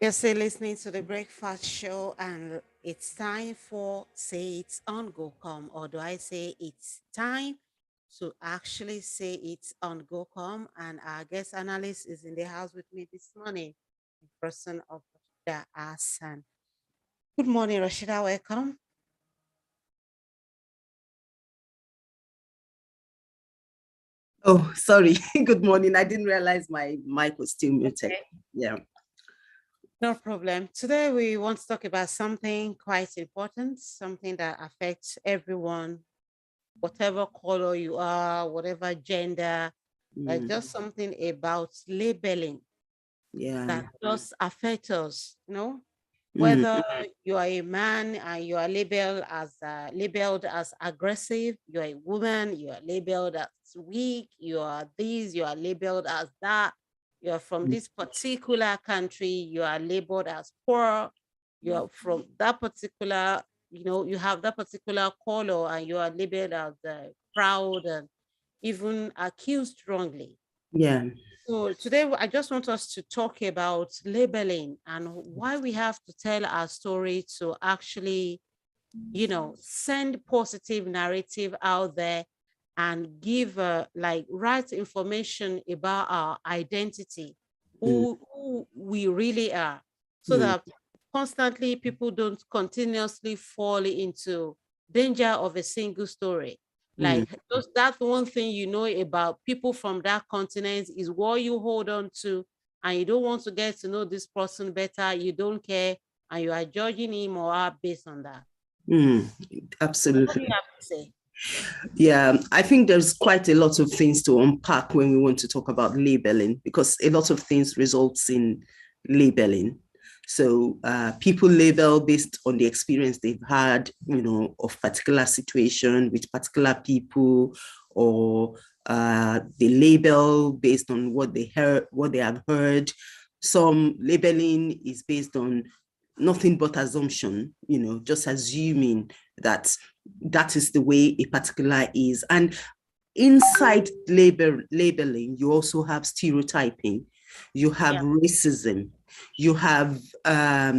You're still listening to the Breakfast Show, and it's time for Say It's on GOCOM, or do I say it's time to actually say it's on GOCOM? And our guest analyst is in the house with me this morning, in person of Rashida Hassan. Good morning, Rashida. Welcome. Oh, sorry. Good morning. I didn't realize my mic was still muted. Okay. Yeah. No problem. Today, we want to talk about something quite important, something that affects everyone, whatever color you are, whatever gender, Mm, just something about labeling yeah. that just affect us, Mm, whether you are a man and you are labeled as aggressive, you are a woman, you are labeled as weak, you are this, you are labeled as that, you are from mm, this particular country, you are labeled as poor, you are from that particular, you have that particular color and you are labeled as proud and even accused wrongly. yeah. So today I just want us to talk about labeling and why we have to tell our story to actually, send positive narrative out there and give like right information about our identity, Mm, who we really are, so mm, that constantly people don't continuously fall into danger of a single story. mm. Like just that one thing about people from that continent is what you hold on to, and you don't want to get to know this person better. You don't care, and you are judging him or her based on that. Mm. What do you Absolutely. have to say? Yeah. I think there's quite a lot of things to unpack when we want to talk about labeling because a lot of things results in labeling. So people label based on the experience they've had, of particular situation with particular people, or they label based on what they heard, what they have heard. Some labeling is based on nothing but assumption, just assuming that that is the way a particular is. And inside labeling, you also have stereotyping, you have Yeah. racism, you have Yeah.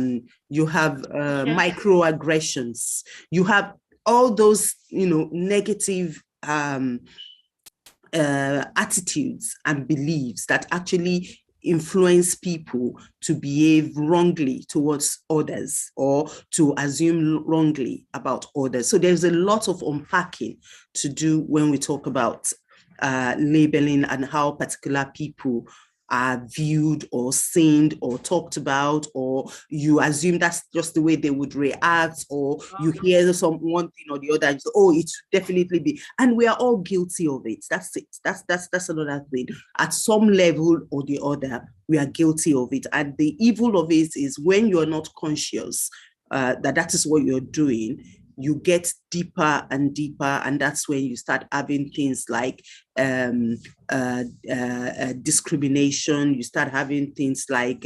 microaggressions, you have all those negative attitudes and beliefs that actually influence people to behave wrongly towards others or to assume wrongly about others. So there's a lot of unpacking to do when we talk about labeling and how particular people are viewed or seen or talked about, or you assume that's just the way they would react, or you hear some one thing or the other and say, oh, it should definitely be. And we are all guilty of it. That's it. That's another thing. At some level or the other, we are guilty of it. And the evil of it is when you're not conscious that that is what you're doing, you get deeper and deeper, and that's when you start having things like um, discrimination. You start having things like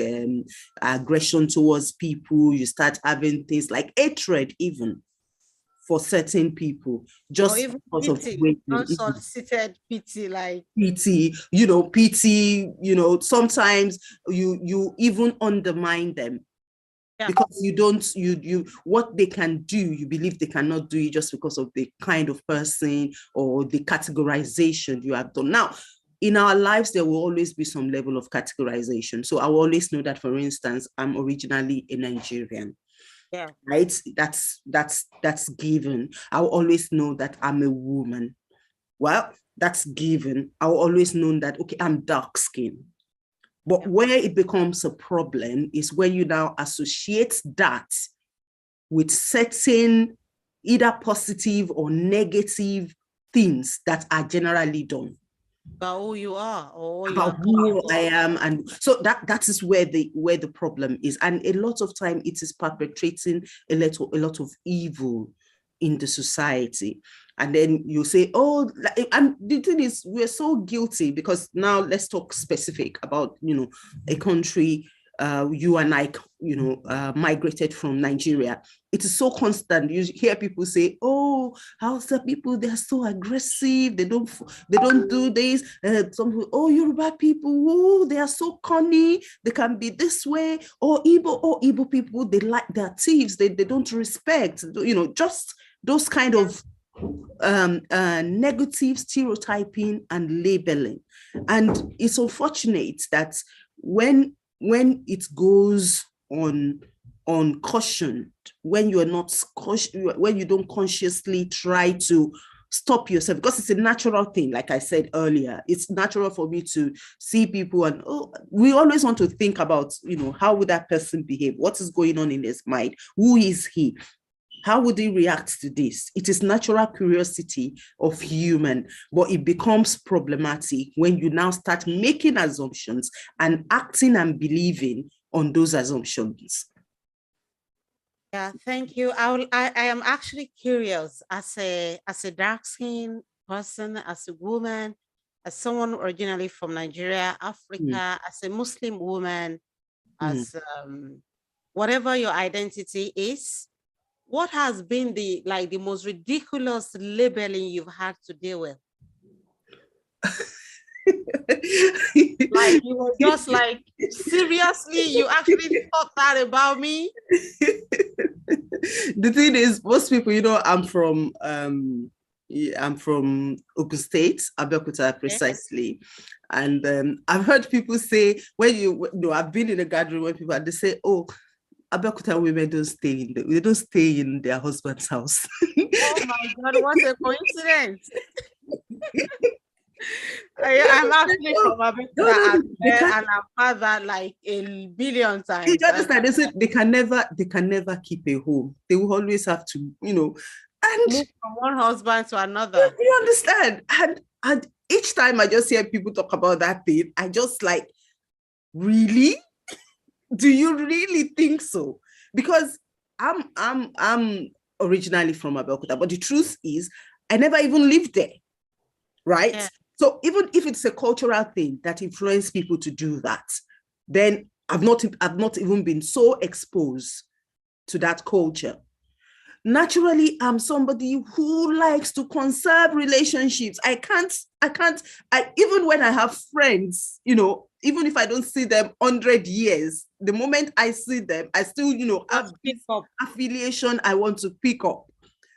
aggression towards people. You start having things like hatred, even for certain people, Or just even because of the pity, way unsolicited pity, like pity, sometimes you even undermine them yeah. because you don't you what they can do, you believe they cannot do it just because of the kind of person or the categorization you have done. Now in our lives there will always be some level of categorization, so I will always know that, for instance, I'm originally a Nigerian, Yeah. right? That's given. I will always know that I'm a woman. Well, that's given. I will always know that, okay, I'm dark skinned. But Yeah. where it becomes a problem is when you now associate that with certain either positive or negative things that are generally done About who you are or what you are about who capable I of. am. And so that is where the problem is. And a lot of time it is perpetrating a lot of evil in the society. And then you say, oh, and the thing is, we're so guilty because now let's talk specific about, a country. You and I, migrated from Nigeria. It is so constant. You hear people say, oh, Hausa people, they're so aggressive. They don't do this. Some people, oh, Yoruba people, oh, they are so cunning. They can be this way. Or Igbo people, they're thieves. They don't respect, just those kind of negative stereotyping and labeling. And it's unfortunate that when it goes uncautioned, when you're not when you don't consciously try to stop yourself, because it's a natural thing. Like I said earlier, it's natural for me to see people, and we always want to think about, how would that person behave? What is going on in his mind? Who is he? How would he react to this? It is natural curiosity of human, but it becomes problematic when you now start making assumptions and acting and believing on those assumptions. Yeah, thank you. I am actually curious as a dark skinned person, as a woman, as someone originally from Nigeria, Mm, Africa, as a Muslim woman, mm. as whatever your identity is. What has been the most ridiculous labeling you've had to deal with? Like you were just like, seriously, you actually thought that about me? The thing is, most people, I'm from Ogun State, Abeokuta Okay. precisely. And I've heard people say, I've been in a gathering where people, they say, oh, Abeokuta women they don't stay in their husband's house. Oh my God, what a coincidence. I'm actually from No, Abeokuta no, as they well, can't. and I've had that like a billion You times. And understand? They said they can never keep a home. They will always have to, and move from one husband to another. you understand? And each time I just hear people talk about that thing, I just like, really? Do you really think so? Because I'm originally from Abeokuta, but the truth is I never even lived there, right? Yeah. So even if it's a cultural thing that influences people to do that, then I've not even been so exposed to that culture. Naturally, I'm somebody who likes to conserve relationships. Even when I have friends, even if I don't see them 100 years, the moment I see them, I still, have this affiliation I want to pick up.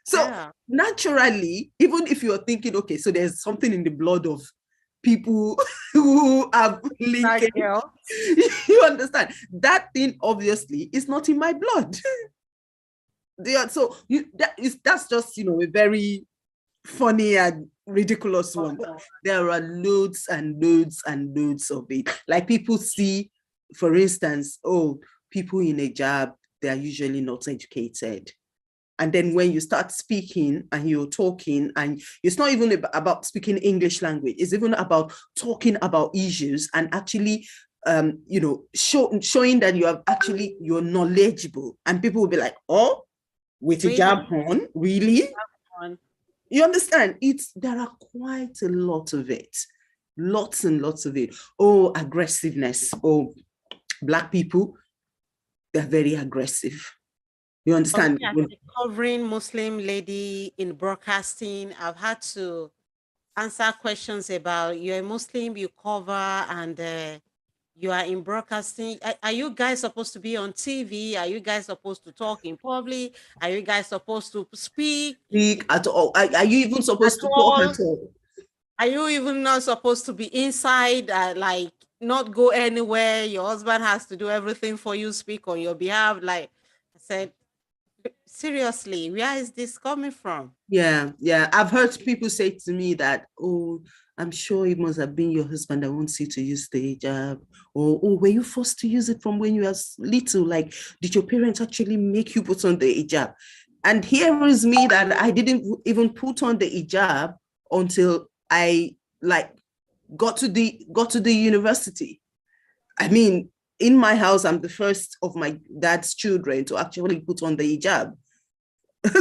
So Yeah. naturally, even if you're thinking, okay, so there's something in the blood of people who have linkage, you understand? That thing obviously is not in my blood. So that's just a very funny and ridiculous one. But there are loads and loads and loads of it. Like people see, for instance, people in a job, they are usually not educated. And then when you start speaking and you're talking, and it's not even about speaking English language, it's even about talking about issues and actually showing that you're knowledgeable, and people will be like, oh, with a Really? jab on, really? You understand? There are quite a lot of it. Lots and lots of it. Oh, aggressiveness. Oh, Black people, they're very aggressive. You For me, understand? as a covering Muslim lady in broadcasting, I've had to answer questions about you're a Muslim, you cover, and you are in broadcasting. Are you guys supposed to be on TV? Are you guys supposed to talk in public? Are you guys supposed to speak Speak at all. Are you even at supposed to talk all? at all? Are you even not supposed to be inside, like not go anywhere? Your husband has to do everything for you, speak on your behalf. Like I said, seriously, where is this coming from? Yeah, yeah. I've heard people say to me that, oh, I'm sure it must have been your husband that wants you to use the hijab. Or, oh, were you forced to use it from when you were little? Like, did your parents actually make you put on the hijab? And here is me that I didn't even put on the hijab until I like got to the university. I mean, in my house, I'm the first of my dad's children to actually put on the hijab.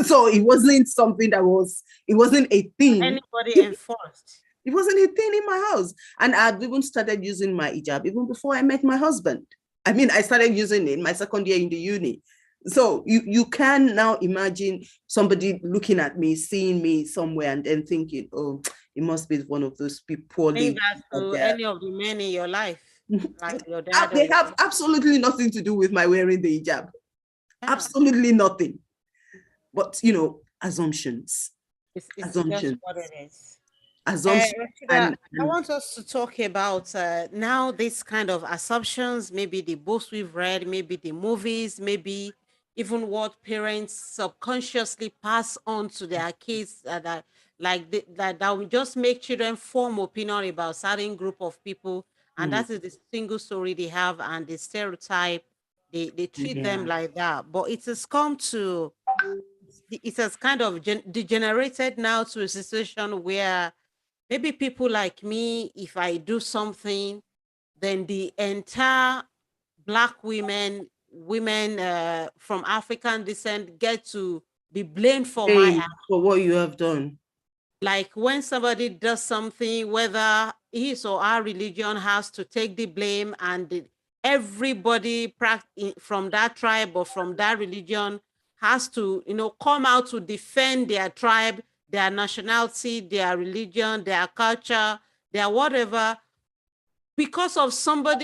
So it wasn't something it wasn't a thing. Anybody enforced? It wasn't a thing in my house. And I'd even started using my hijab even before I met my husband. I mean, I started using it in my second year in the uni. So you can now imagine somebody looking at me, seeing me somewhere, and then thinking, oh, it must be one of those people Think poorly that that to any of the men in your life, like your dad or they your have absolutely nothing to do with my wearing the hijab. yeah. Absolutely nothing. But assumptions, It's just assumptions, what it is. assumptions, Rashida, I and want us to talk about now this kind of assumptions, maybe the books we've read, maybe the movies, maybe even what parents subconsciously pass on to their kids that that will just make children form opinion about certain group of people, and mm, that is the single story they have and the stereotype. They treat them yeah, like that, but it has come to it has kind of degenerated now to a situation where maybe people like me, if I do something, then the entire black women from African descent get to be blamed for my blame act. for what you have done. Like when somebody does something, whether his or our religion has to take the blame, and everybody from that tribe or from that religion has to, come out to defend their tribe, their nationality, their religion, their culture, their whatever, because of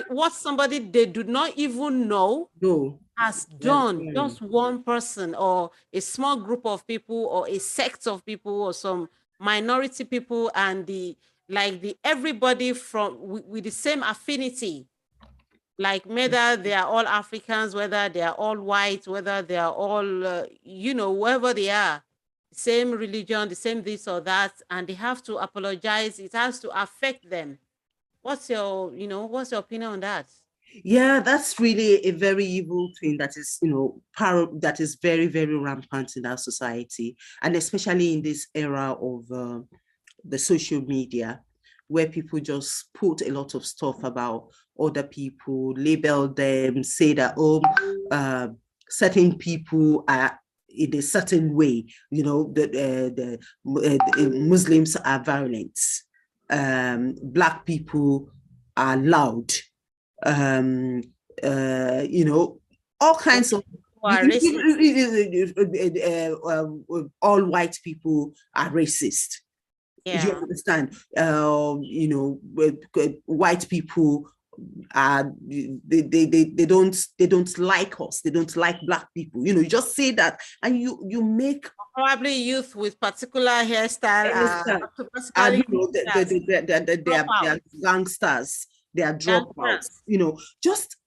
what somebody they do not even know No, has that's done, fine. just one person or a small group of people or a sect of people or some minority people, and the everybody from with the same affinity, like whether they are all Africans, whether they are all white, whether they are all whoever they are, same religion, the same this or that, and they have to apologize. It has to affect them. What's your opinion on that? Yeah, that's really a very evil thing that is, that is very, very rampant in our society, and especially in this era of the social media, where people just put a lot of stuff about other people, label them, say that, uh, certain people are in a certain way, the Muslims are violent, Black people are loud, um, all kinds of Who are racist? all white people are racist. You Yeah. understand? White people they don't like us. They don't like Black people. You just say that, and you make Probably youth with particular hairstyle and automatically as they are dropout, gangsters, they are dropouts, gangsters. just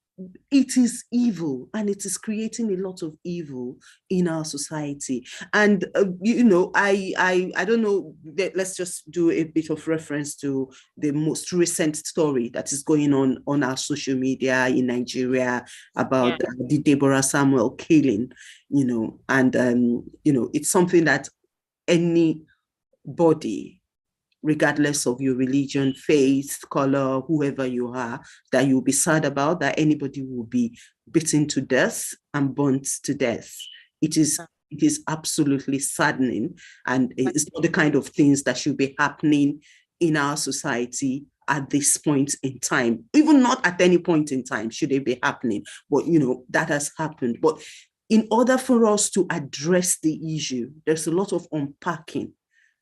it is evil, and it is creating a lot of evil in our society. And I don't know, let's just do a bit of reference to the most recent story that is going on our social media in Nigeria Yeah. about the Deborah Samuel killing, and it's something that anybody, regardless of your religion, faith, color, whoever you are, that you'll be sad about, that anybody will be beaten to death and burnt to death. It is it is absolutely saddening, and it's not the kind of things that should be happening in our society at this point in time. Even not at any point in time should it be happening, but that has happened. But in order for us to address the issue, there's a lot of unpacking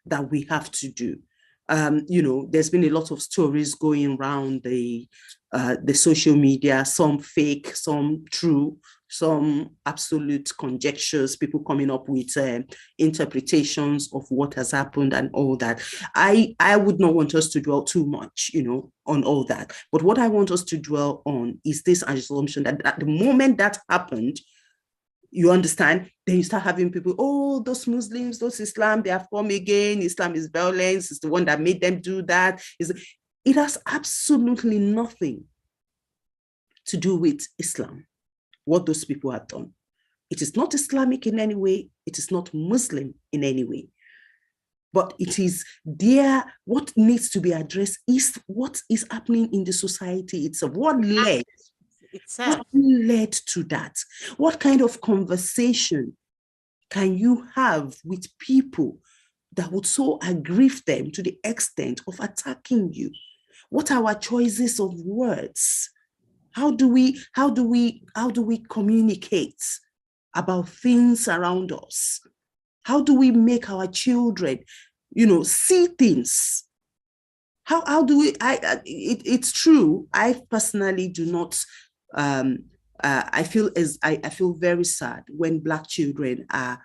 that we have to do. There's been a lot of stories going around the social media, some fake, some true, some absolute conjectures, people coming up with interpretations of what has happened and all that. I would not want us to dwell too much, on all that. But what I want us to dwell on is this assumption that at the moment that happened, you understand? Then you start having people, oh, those Muslims, those Islam, they have come again. Islam is violence. It's the one that made them do that. It has absolutely nothing to do with Islam, what those people have done. It is not Islamic in any way. It is not Muslim in any way. But it is there. What needs to be addressed is what is happening in the society itself. What Itself. led to that? What kind of conversation can you have with people that would so aggrieve them to the extent of attacking you? What are our choices of words? How do we communicate? about things around us? How do we make our children, see things? How do we, it's true. I personally do not, I feel very sad when Black children are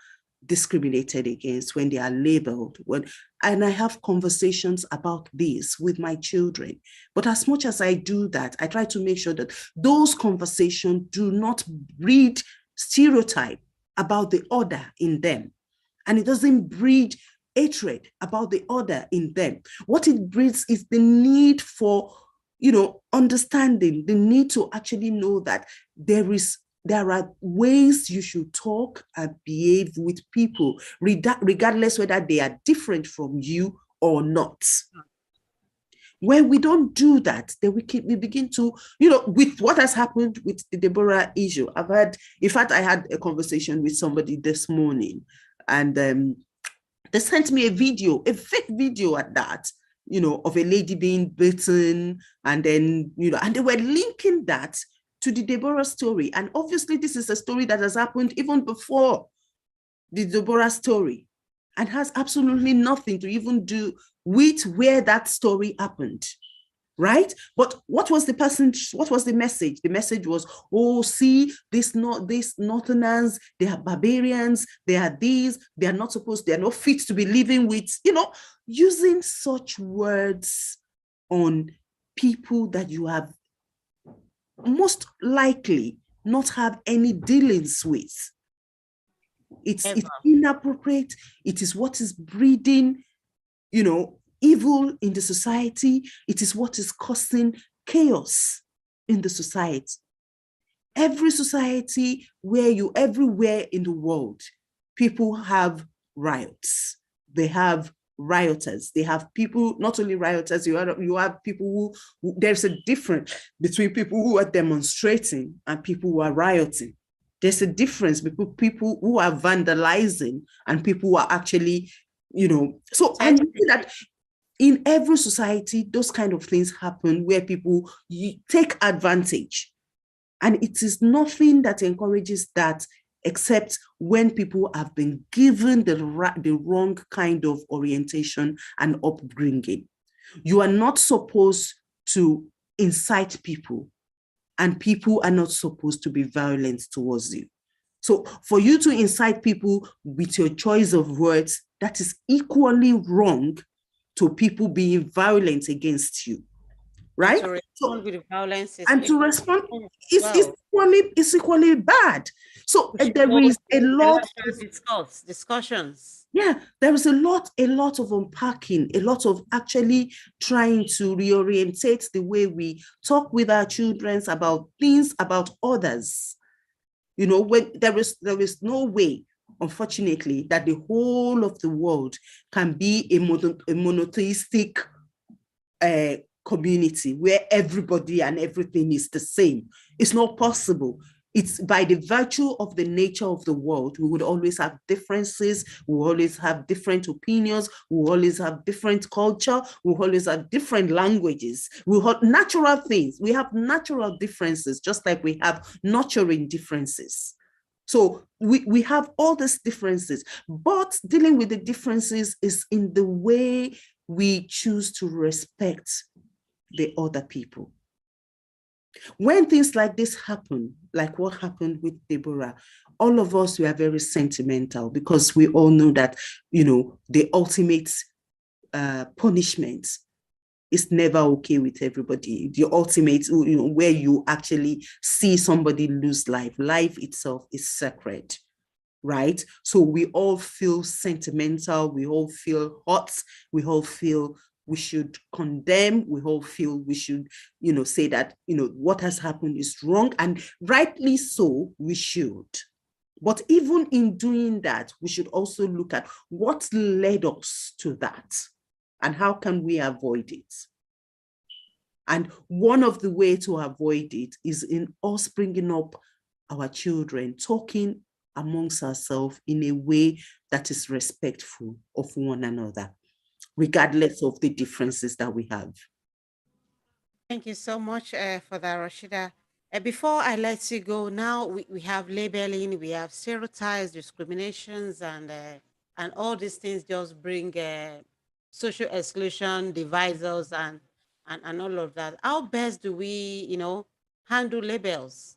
discriminated against, when they are labeled, and I have conversations about this with my children. But as much as I do that, I try to make sure that those conversations do not breed stereotype about the other in them. And it doesn't breed hatred about the other in them. What it breeds is the need for, understanding, the need to actually know that there are ways you should talk and behave with people, regardless whether they are different from you or not. When we don't do that, then we begin to, with what has happened with the Deborah issue. In fact, I had a conversation with somebody this morning, and they sent me a fake video at that, of a lady being beaten, and then, and they were linking that to the Deborah story. And obviously, this is a story that has happened even before the Deborah story, and has absolutely nothing to even do with where that story happened. Right? But what was the message? The message was, oh, see, these Northerners, they are barbarians, they are they're not fit to be living with, using such words on people that you have most likely not have any dealings with. It's inappropriate. It is what is breeding, evil in the society. It is what is causing chaos in the society. Every society everywhere in the world, people have riots. They have rioters. They have people, not only rioters, you have people there's a difference between people who are demonstrating and people who are rioting. There's a difference between people who are vandalizing and people who are actually, so I know that in every society, those kind of things happen where people take advantage. And it is nothing that encourages that, except when people have been given the wrong kind of orientation and upbringing. You are not supposed to incite people, and people are not supposed to be violent towards you. So for you to incite people with your choice of words, that is equally wrong to people being violent against you, right? And to respond with violence is and to equally respond well. is equally bad. So there is a lot of discussions. Yeah, there is a lot of unpacking, a lot of actually trying to reorientate the way we talk with our children about things, about others. When there is no way, unfortunately, that the whole of the world can be a monotheistic community where everybody and everything is the same. It's not possible. It's by the virtue of the nature of the world. We would always have differences. We will always have different opinions. We will always have different culture. We will always have different languages. We have natural things. We have natural differences, just like we have nurturing differences. So we have all these differences, but dealing with the differences is in the way we choose to respect the other people. When things like this happen, like what happened with Deborah, all of us, we are very sentimental because we all know that, the ultimate punishment is never okay with everybody. The ultimate, where you actually see somebody lose life. Life itself is sacred, right? So we all feel sentimental. We all feel hot. We all feel we should condemn. We all feel we should, say that, what has happened is wrong, and rightly so, we should. But even in doing that, we should also look at what led us to that and how can we avoid it. And one of the ways to avoid it is in us bringing up our children, talking amongst ourselves in a way that is respectful of one another, regardless of the differences that we have. Thank you so much for that, Rashida. Before I let you go, now we have labeling, we have stereotypes, discriminations, and all these things just bring social exclusion, divide us, and all of that. How best do we, handle labels?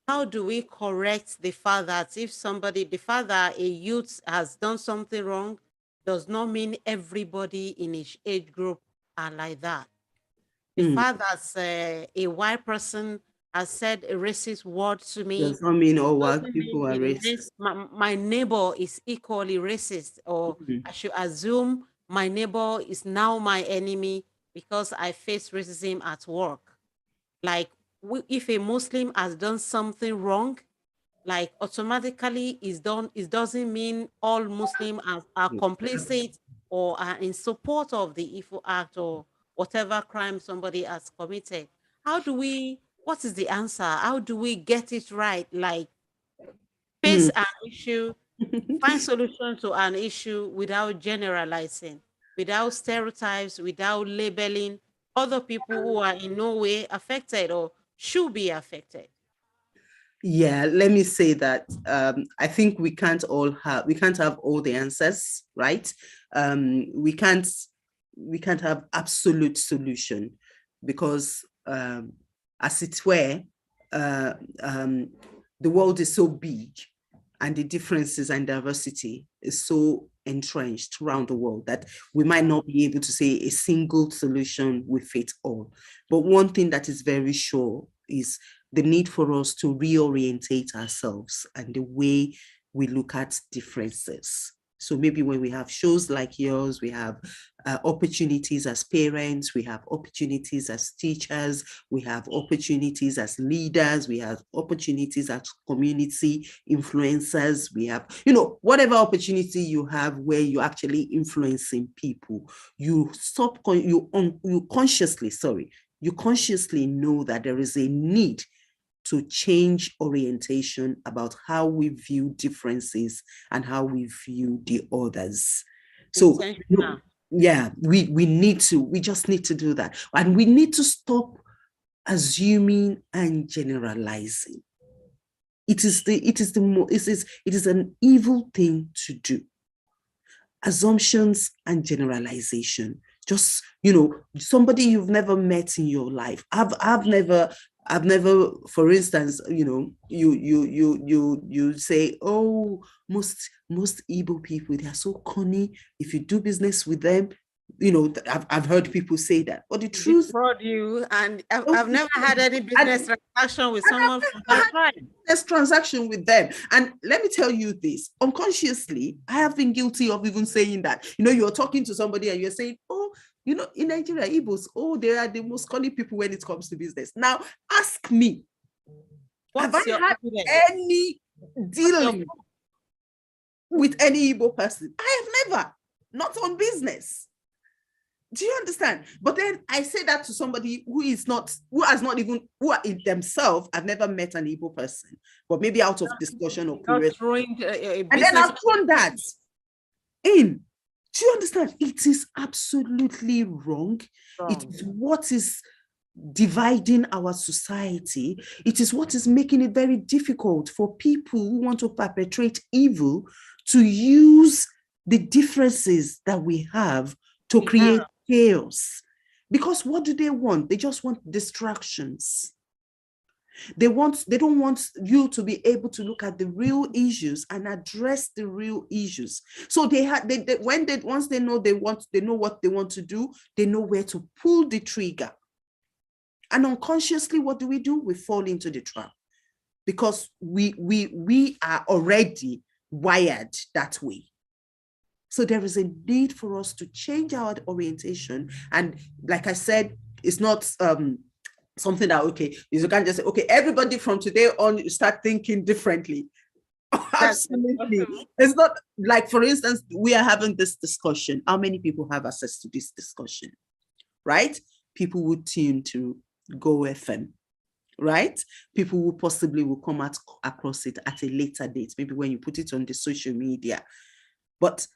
How do we correct the fact that if somebody, the fact that a youth has done something wrong, does not mean everybody in each age group are like that? The Mm. fact that a white person has said a racist word to me Does not mean all white doesn't mean people are racist. my neighbor is equally racist, or Mm. I should assume my neighbor is now my enemy because I face racism at work. Like, if a Muslim has done something wrong, like automatically is done, it doesn't mean all Muslims are complicit or are in support of the evil act or whatever crime somebody has committed. What is the answer? How do we get it right? Like, face Mm. an issue, find solution to an issue without generalizing, without stereotypes, without labeling other people who are in no way affected or should be affected. Yeah, let me say that I think we can't have all the answers, right? We can't have absolute solution because as it were, uh, um, the world is so big and the differences and diversity is so entrenched around the world that we might Yeah. not be able to say a single solution will fit all. But one thing that is very sure is the need for us to reorientate ourselves and the way we look at differences. So maybe when we have shows like yours, we have opportunities as parents, we have opportunities as teachers, we have opportunities as leaders, we have opportunities as community influencers, we have, whatever opportunity you have where you're actually influencing people, you consciously know that there is a need to change orientation about how we view differences and how we view the others. So, Intentional. yeah, we just need to do that. And we need to stop assuming and generalizing. It is an evil thing to do. Assumptions and generalization. Just, somebody you've never met in your life. I've never, for instance, you say, oh, most Igbo people, they are so corny. If you do business with them, I've heard people say that. But the truth, Defraud you, and I've okay, never had any and business transaction with someone from that tribe. this transaction with them. And let me tell you this, unconsciously, I have been guilty of even saying that. You're talking to somebody and you're saying, oh, in Nigeria, Igbos, oh, they are the most cunning people when it comes to business. Now, ask me, have I What's your had evidence? any What's your dealing with any Igbo person? I have never, not on business. Do you understand? But then I say that to somebody who has not even, who are in themselves, I've never met an Igbo person, but maybe out of discussion or not curiosity. throwing a And then business I've thrown that in. Do you understand? It is absolutely wrong. It wrong. is what is dividing our society. It is what is making it very difficult for people who want to perpetrate evil to use the differences that we have to We have. create chaos. Because what do they want? They just want distractions. They don't want you to be able to look at the real issues and address the real issues. So once they know what they want to do, they know where to pull the trigger. And unconsciously, what do? We fall into the trap because we are already wired that way. So there is a need for us to change our orientation. And like I said, it's not something that, okay, you can't just say, okay, everybody from today on start thinking differently. That's Absolutely. impossible. It's not like, for instance, we are having this discussion. How many people have access to this discussion? Right? People would tune to Go FM, right? People who possibly will come across it at a later date, maybe when you put it on the social media. But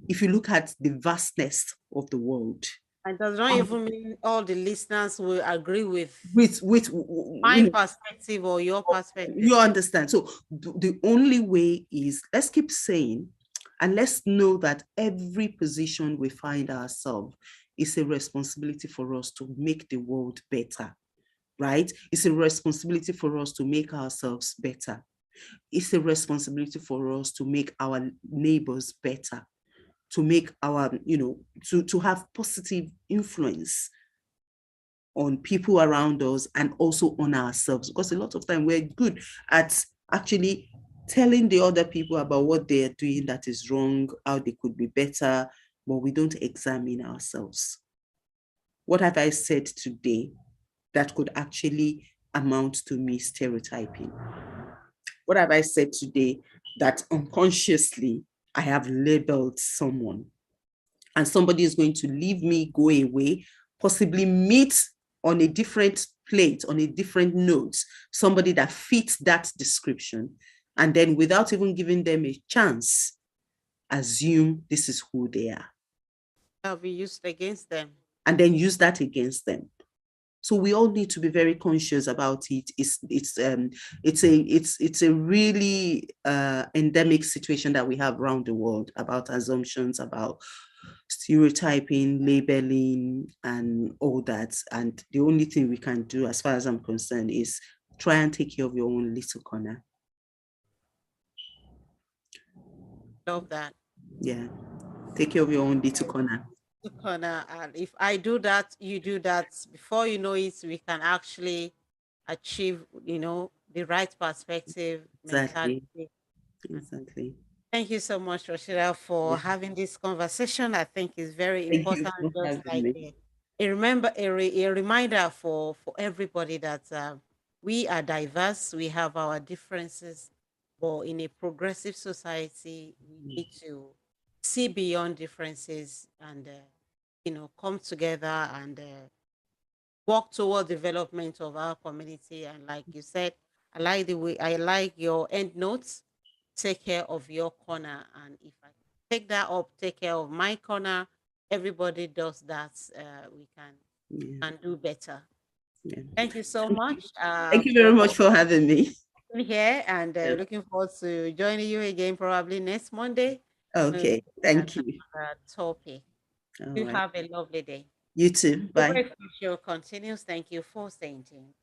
if you look at the vastness of the world, And does not Um, even mean all the listeners will agree with with my perspective or your perspective. you understand. So the only way is, let's keep saying, and let's know that every position we find ourselves is a responsibility for us to make the world better, right? It's a responsibility for us to make ourselves better. It's a responsibility for us to make our neighbors better, to make our, to have positive influence on people around us and also on ourselves. Because a lot of time we're good at actually telling the other people about what they're doing that is wrong, how they could be better, but we don't examine ourselves. What have I said today that could actually amount to me stereotyping? What have I said today that unconsciously I have labeled someone, and somebody is going to leave me, go away, possibly meet on a different plate, on a different note, somebody that fits that description, and then without even giving them a chance, assume this is who they are, That'll be used against them. and then use that against them. So we all need to be very conscious about it. It's a really endemic situation that we have around the world about assumptions, about stereotyping, labeling, and all that. And the only thing we can do, as far as I'm concerned, is try and take care of your own little corner. Love that. Yeah, take care of your own little corner. The corner, and if I do that, you do that. Before you know it, we can actually achieve, the right perspective, Exactly. mentality. And Exactly. thank you so much, Rashida, for Yeah. having this conversation. I think is very Thank you important, for just having like me. a reminder for everybody that we are diverse. We have our differences, but in a progressive society, we need to see beyond differences and come together and work toward development of our community. And like you said, I like your end notes. Take care of your corner, and if I take that up, take care of my corner. Everybody does that. We Yeah. can do better. Yeah. Thank you so Thank you. much Thank you for very much for having me. being here, and Yeah. looking forward to joining you again probably next Monday to Okay. look at Thank you. another topic. All You right. have a lovely day. You too. The Bye. breakfast show continues. Thank you for staying tuned.